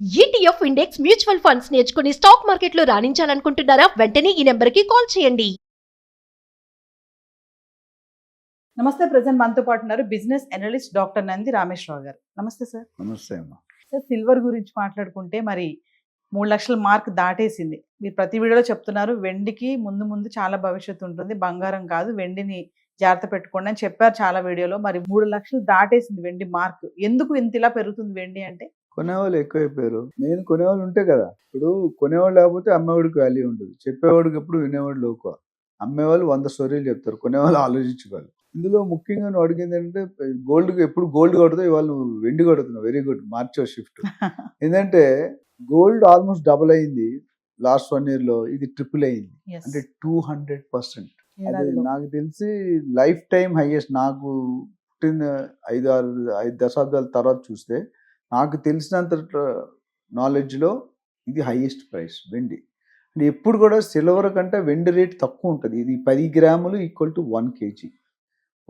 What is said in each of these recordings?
ETF index mutual funds నేర్చుకుని stock మార్కెట్లో రాణించాలనుకుంటున్నారా? వెంటనే ఈ నెంబర్కి కాల్ చేయండి. నమస్తే. ప్రజెంట్ మనతో పాటు ఉన్నారు business analyst doctor Nandi Rameshwar Rao గారు. నమస్తే సార్. నమస్తే అమ్మా. సార్, సిల్వర్ గురించి మాట్లాడుకుంటే మరి 3 లక్షల మార్క్ దాటేసింది. మీరు ప్రతి వీడియోలో చెప్తున్నారు వెండికి ముందు ముందు చాలా భవిష్యత్తు ఉంటుంది, బంగారం కాదు, వెండిని జాగ్రత్త పెట్టుకోండి అని చెప్పారు చాలా వీడియోలో. మరి 3 లక్షలు దాటేసింది వెండి మార్క్. ఎందుకు ఇంత ఇలా పెరుగుతుంది వెండి అంటే? కొనేవాళ్ళు ఎక్కువైపోయారు. మెయిన్ కొనేవాళ్ళు ఉంటే కదా. ఇప్పుడు కొనేవాళ్ళు లేకపోతే అమ్మేవాడికి వాల్యూ ఉంటుంది. చెప్పేవాడికి ఎప్పుడు వినేవాడు లోకువ. అమ్మేవాళ్ళు 100 స్టోరీలు చెప్తారు, కొనేవాళ్ళు ఆలోచించుకోవాలి. ఇందులో ముఖ్యంగా నువ్వు అడిగింది ఏంటంటే ఎప్పుడు గోల్డ్ కొడుతావు, ఇవాళ నువ్వు వెండి కొడుతున్నావు. వెరీ గుడ్, మార్చో షిఫ్ట్. ఏంటంటే గోల్డ్ ఆల్మోస్ట్ డబుల్ అయింది లాస్ట్ 1 year లో. ఇది ట్రిపుల్ అయింది. Yes. అంటే 200%. అది ఏడాదిలో. నాకు తెలిసి లైఫ్ టైం హైయెస్ట్. నాకు పుట్టిన 5 దశాబ్దాల తర్వాత చూస్తే నాకు తెలిసినంత నాలెడ్జ్లో ఇది హైయెస్ట్ ప్రైస్ వెండి. అంటే ఎప్పుడు కూడా సిల్వర్ కంటే వెండి రేట్ తక్కువ ఉంటుంది. ఇది 10 గ్రాములు ఈక్వల్ టు 1 kg.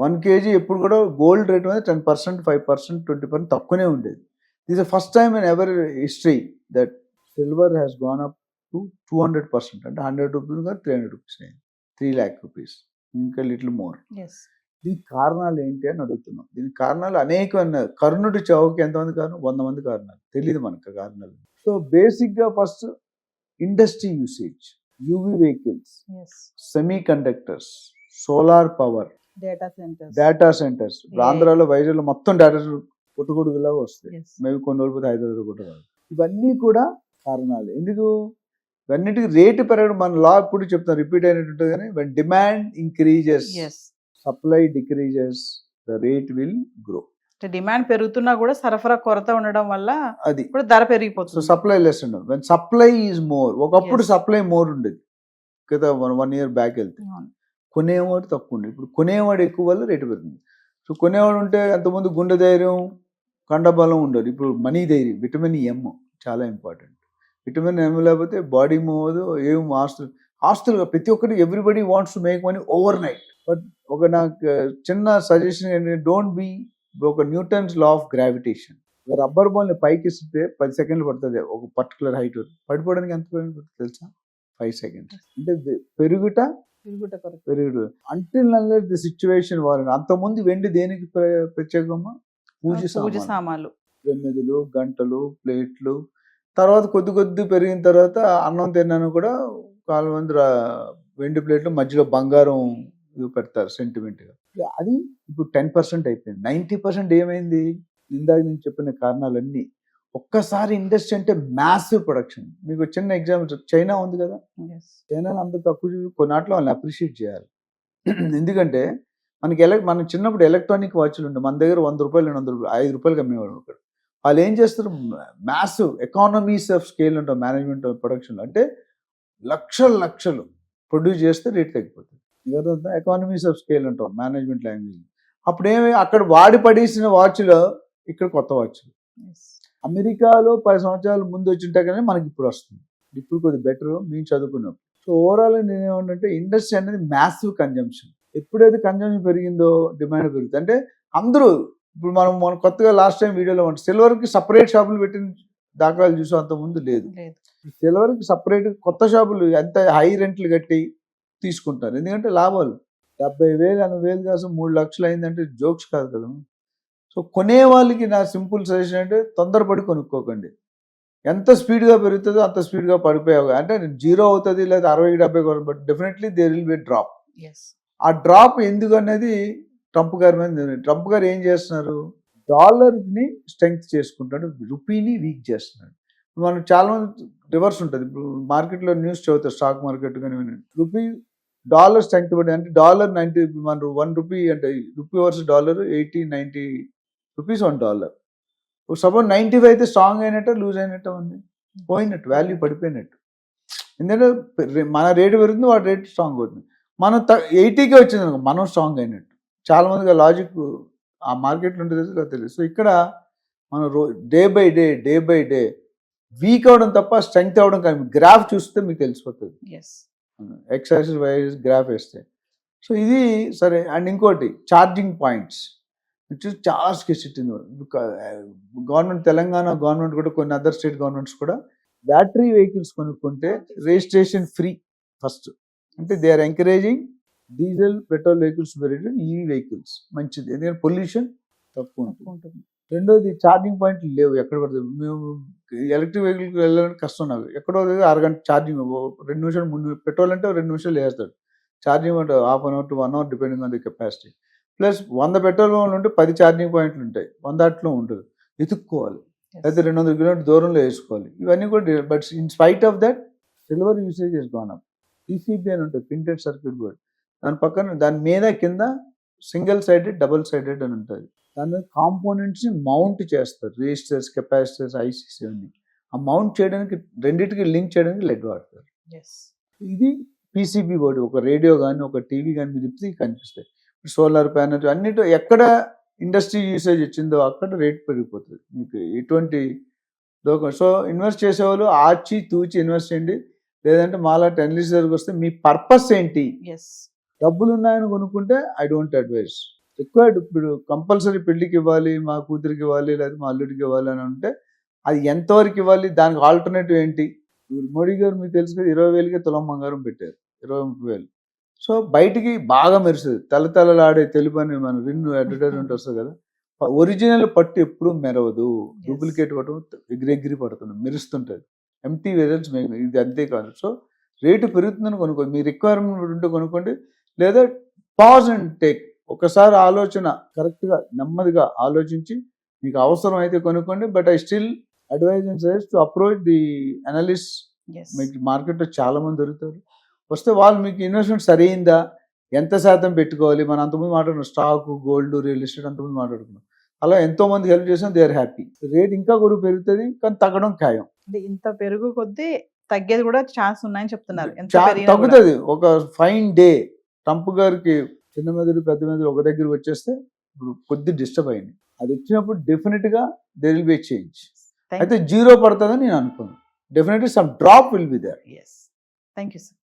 1 kg ఎప్పుడు కూడా గోల్డ్ రేట్ మీద 10%, 5%, 20% తక్కువనే ఉండేది. This is first time in ever history that silver has gonna up to 200%. అంటే 100 రూపీస్ 300 రూపీస్ అయింది. 3 lakh rupees, ఇంకా లిటిల్ మోర్. Yes. దీనికి కారణాలు ఏంటి అని అడుగుతున్నాం. దీనికి కారణాలు అనేకమైన. కర్ణుడి చావుకి ఎంతమంది కారణం? 100 మంది కారణాలు. తెలియదు మనకు కారణాలు. సో బేసిక్గా first industry usage, UV vehicles, Yes. Semi conductors, solar power, data centres. Data centres. ఇప్పుడు ఆంధ్రాలో వైజాగ్లో మొత్తం డేటా పుట్టుకొడుకులాగా వస్తాయి. Yes. మేబీ కొన్ని రోజులు పోతే హైదరాబాద్ కూడా రాదు. ఇవన్నీ కూడా కారణాలు. ఎందుకు ఇవన్నిటికి రేటు పెరగడం? మన లా ఇప్పుడు చెప్తాను, రిపీట్ అయినట్టు. కానీ when demand increases, Yes. Supply decreases, the rate will grow. Demand పెరుగుతున్నా కూడా సరఫరా కొరత ఉండడం వల్ల అది ఇప్పుడు ధర సో పెరిగిపోతుంది. సప్లై లెస్ ఉండదు. When supply is more. ఒకప్పుడు Yes. సప్లై మోర్ ఉండేది కదా, 1 year బ్యాక్ వెళ్తే. అవును. కొనేవాడు తక్కువ ఉండేది. ఇప్పుడు కొనేవాడు ఎక్కువ వల్ల రేటు పెరుగుతుంది. సో కొనేవాడు ఉంటే అంతకుముందు గుండె ధైర్యం, కండబలం ఉండదు. ఇప్పుడు మనీ ధైర్యం, విటమిన్ ఎమ్ చాలా ఇంపార్టెంట్. విటమిన్ ఎమ్ లేకపోతే బాడీ మూవ్ అవ్వదు. ఏం ఆస్తులు ప్రతి ఒక్కటి everybody wants to make money overnight. But ఒక నాకు చిన్న సజెషన్ ఏంటంటే, డోంట్ బీ ఒక Newton's law of gravitation. Rubber బాల్ని పైకి ఇస్తే 10 సెకండ్లు పడుతుంది ఒక పర్టికులర్ హైట్. పడిపోవడానికి ఎంత పడుతుంది తెలుసా? 5 seconds. అంటే పెరుగుట అంటిల్ అన్లెస్ ది సిచ్యువేషన్ వారు. అంతకుముందు వెండి దేనికి ప్రత్యేకమా? పూజ పూజ సామాన్లు. సామాన్లు. ప్రమిదలు, గంటలు, ప్లేట్లు. తర్వాత కొద్ది పెరిగిన తర్వాత అన్నం తిన్నాను కూడా చాలా మంది వెండి ప్లేట్లు మధ్యలో బంగారం ఇవి పెడతారు సెంటిమెంట్గా. అది ఇప్పుడు 10% అయిపోయింది. 90% ఏమైంది? ఇందాక నేను చెప్పిన కారణాలన్నీ. ఒక్కసారి ఇండస్ట్రీ అంటే మ్యాసివ్ ప్రొడక్షన్. మీకు చిన్న ఎగ్జాంపుల్, చైనా ఉంది కదా. Yes. చైనాలో అంత తక్కువ కొన్నాట్లో వాళ్ళని అప్రిషియేట్ చేయాలి. ఎందుకంటే మన చిన్నప్పుడు ఎలక్ట్రానిక్ వాచ్లు ఉండే మన దగ్గర 100 రూపాయలు, 200 రూపాయలు, 5 రూపాయలకి అమ్మేవాడు ఒకడు. వాళ్ళు ఏం చేస్తారు? మ్యాసివ్ ఎకానమీస్ ఆఫ్ స్కేల్ ఉంటాం మేనేజ్మెంట్ ప్రొడక్షన్లో. అంటే లక్షలు ప్రొడ్యూస్ చేస్తే రేట్ తగ్గిపోతుంది. ఎకానమీస్ ఆఫ్ స్కేల్ ఉంటాం మేనేజ్మెంట్ లాంగ్వేజ్. అప్పుడు అక్కడ వాడి పడేసిన వాచ్లో ఇక్కడ కొత్త వాచ్లు. Yes. అమెరికాలో 10 సంవత్సరాల ముందు వచ్చింటే కానీ మనకి ఇప్పుడు వస్తుంది. ఇప్పుడు కొద్దిగా బెటర్ మేము చదువుకున్నాం. సో ఓవరాల్ నేను ఏమంటే ఇండస్ట్రీ అనేది మ్యాసివ్ కన్జంప్షన్. ఎప్పుడైతే కన్జంప్షన్ పెరిగిందో డిమాండ్ పెరుగుతుంది. అంటే అందరూ ఇప్పుడు మనం కొత్తగా లాస్ట్ టైం వీడియోలో సిల్వర్కి సపరేట్ షాపులు పెట్టిన దాఖలాలు చూసాం, అంత ముందు లేదు. లేదు. సిల్వర్కి సపరేట్ కొత్త షాపులు ఎంత హై రెంట్లు కట్టి తీసుకుంటారు. ఎందుకంటే లాభాలు 70,000, 80,000 కోసం 3 లక్షలు అయిందంటే జోక్స్ కాదు కదా. సో కొనే వాళ్ళకి నా సింపుల్ సజెషన్ అంటే తొందరపడి కొనుక్కోకండి. ఎంత స్పీడ్గా పెరుగుతుందో అంత స్పీడ్గా పడిపోయావు. అంటే 0 అవుతుంది లేదా 60-70 కొను, but definitely there will be drop. Yes. ఆ డ్రాప్ ఎందుకు అనేది ట్రంప్ గారి మీద. ట్రంప్ గారు ఏం చేస్తున్నారు? డాలర్ని స్ట్రెంగ్త్ చేసుకుంటాడు, రూపీని వీక్ చేస్తున్నాడు. మనం చాలా మంది రివర్స్ ఉంటుంది. ఇప్పుడు మార్కెట్లో న్యూస్ చదువుతారు, స్టాక్ మార్కెట్ కానీ రూపీ డాలర్ స్ట్రెంగ్త్ పడి, అంటే $90, మన 1 రూపీ అంటే రూపీ వర్సెస్ $80, 90 రూపీస్ $1. సపోజ్ 95 అయితే స్ట్రాంగ్ అయినట్టు, లూజ్ అయినట్టు ఉంది, పోయినట్టు, వాల్యూ పడిపోయినట్టు. ఎందుకంటే మన రేటు పెరుగుతుంది, వాడి రేట్ స్ట్రాంగ్ అవుతుంది. మనం 80కే వచ్చింది అనుకో, మనం స్ట్రాంగ్ అయినట్టు. చాలా మందికి లాజిక్ ఆ మార్కెట్లో ఉంటుంది తెలియదు. సో ఇక్కడ మనం డే బై డే వీక్ అవడం తప్ప స్ట్రెంగ్త్ అవడం కానీ గ్రాఫ్ చూస్తే మీకు తెలిసిపోతుంది. Yes. X axis y axis graph వేస్తే. సో ఇది సరే. అండ్ ఇంకోటి ఛార్జింగ్ పాయింట్స్. విచ్ ఇస్ చాలా స్కెసిటీ. గవర్నమెంట్ తెలంగాణ గవర్నమెంట్ కూడా కొన్ని అదర్ స్టేట్ గవర్నమెంట్స్ కూడా బ్యాటరీ వెహికల్స్ కొనుక్కుంటే రిజిస్ట్రేషన్ ఫ్రీ ఫస్ట్. అంటే they are encouraging diesel petrol vehicles EV vehicles మంచిది, ఎందుకంటే పొల్యూషన్ తక్కువ ఉంటుంది. రెండోది ఛార్జింగ్ పాయింట్లు లేవు ఎక్కడ పడుతుంది. మేము ఎలక్ట్రిక్ వెహికల్కి వెళ్ళడానికి కష్టం నాకు. ఎక్కడో అరగంట ఛార్జింగ్, 2 నిమిషాలు 3 పెట్రోల్ అంటే 2 నిమిషాలు వేస్తాడు. ఛార్జింగ్ అంటే ½ an hour to 1 hour depending on the capacity. Plus 100 petrol బంకులు ఉంటే 10 ఛార్జింగ్ పాయింట్లు ఉంటాయి, 100 అట్లో ఉంటుంది. ఎత్తుక్కోవాలి, అయితే 200 కిలోమీటర్ దూరంలో వేసుకోవాలి. ఇవన్నీ కూడా but in spite of that silver usage is gone up. PCB అని ఉంటుంది, ప్రింటెడ్ సర్క్యూట్ బోర్డ్. దాని పక్కన దాని మీద కింద సింగిల్ సైడెడ్ డబుల్ సైడెడ్ అని ఉంటుంది. దాని మీద కాంపోనెంట్స్ని మౌంట్ చేస్తారు, రెజిస్టర్స్ కెపాసిటర్స్ ఐసీస్ అన్ని. ఆ మౌంట్ చేయడానికి రెండింటికి లింక్ చేయడానికి లెడ్ వాడతారు. ఇది PCB బోర్డు. ఒక రేడియో కానీ ఒక టీవీ కానీ మీరు ఇప్పుడు కనిపిస్తాయి. సోలార్ ప్యానెల్ అన్నిటి ఎక్కడ ఇండస్ట్రీ యూసేజ్ వచ్చిందో అక్కడ రేట్ పెరిగిపోతుంది మీకు ఎటువంటి దోకం. సో ఇన్వెస్ట్ చేసేవాళ్ళు ఆచి తూచి ఇన్వెస్ట్ చేయండి. లేదంటే మాలా 10 లీటర్స్ దగ్గరకు వస్తే మీ పర్పస్ ఏంటి, డబ్బులు ఉన్నాయని కొనుక్కుంటే ఐ డోంట్ అడ్వైజ్. ఎక్కువ ఇప్పుడు కంపల్సరీ పెళ్లికి ఇవ్వాలి, మా కూతురికి ఇవ్వాలి, లేదా మా అల్లుడికి ఇవ్వాలి అని అంటే అది ఎంతవరకు ఇవ్వాలి, దానికి ఆల్టర్నేటివ్ ఏంటి. మోడీ గారు మీకు తెలుసు కదా 20,000కే తులం బంగారం పెట్టారు, 20-30,000. సో బయటికి బాగా మెరుస్తుంది, తలతలలాడే తెలుపు అని మన రిన్ అడ్వర్టైజ్మెంట్ వస్తుంది కదా. ఒరిజినల్ పట్టు ఎప్పుడూ మెరవదు, డూప్లికేట్ పట్టు ఎగిరెగిరి పడుతుంది, మెరుస్తుంటుంది. ఎంటీ వెజల్స్ ఇది అంతే కాదు. సో రేటు పెరుగుతుందని కొనుక్కోండి, మీ రిక్వైర్మెంట్ ఉంటే కొనుక్కోండి. లేదా పాజ్ అండ్ టేక్, ఒకసారి ఆలోచన కరెక్ట్గా నెమ్మదిగా ఆలోచించి మీకు అవసరం అయితే కొనుక్కోండి. But I still advise and suggest to approach the analyst. మీకు మార్కెట్లో చాలా మంది దొరుకుతారు, వస్తే వాళ్ళు మీకు ఇన్వెస్ట్మెంట్ సరైందా, ఎంత శాతం పెట్టుకోవాలి. మనం అంతకుముందు మాట్లాడుకున్నాం స్టాక్, గోల్డ్, రియల్ ఎస్టేట్ అంతకుముందు మాట్లాడుకున్నాం. అలా ఎంతో మంది హెల్ప్ చేసాం, దే ఆర్ హ్యాపీ. రేట్ ఇంకా కూడా పెరుగుతుంది, కానీ తగ్గడం ఖాయం. అంటే ఇంత పెరుగు కొద్దీ తగ్గేది కూడా ఛాన్స్ ఉన్నాయని చెప్తున్నారు. తగ్గుతుంది. ఒక ఫైన్ డే ట్రంప్ గారికి చిన్న మెదడు పెద్ద మెదడు ఒక దగ్గర వచ్చేస్తే ఇప్పుడు కొద్ది డిస్టర్బ్ అయింది. అది వచ్చినప్పుడు డెఫినెట్ గా దేర్ విల్ బి చేంజ్. అయితే 0 పడుతుందని నేను అనుకున్నాను. Definitely some drop will be there. Thank you sir.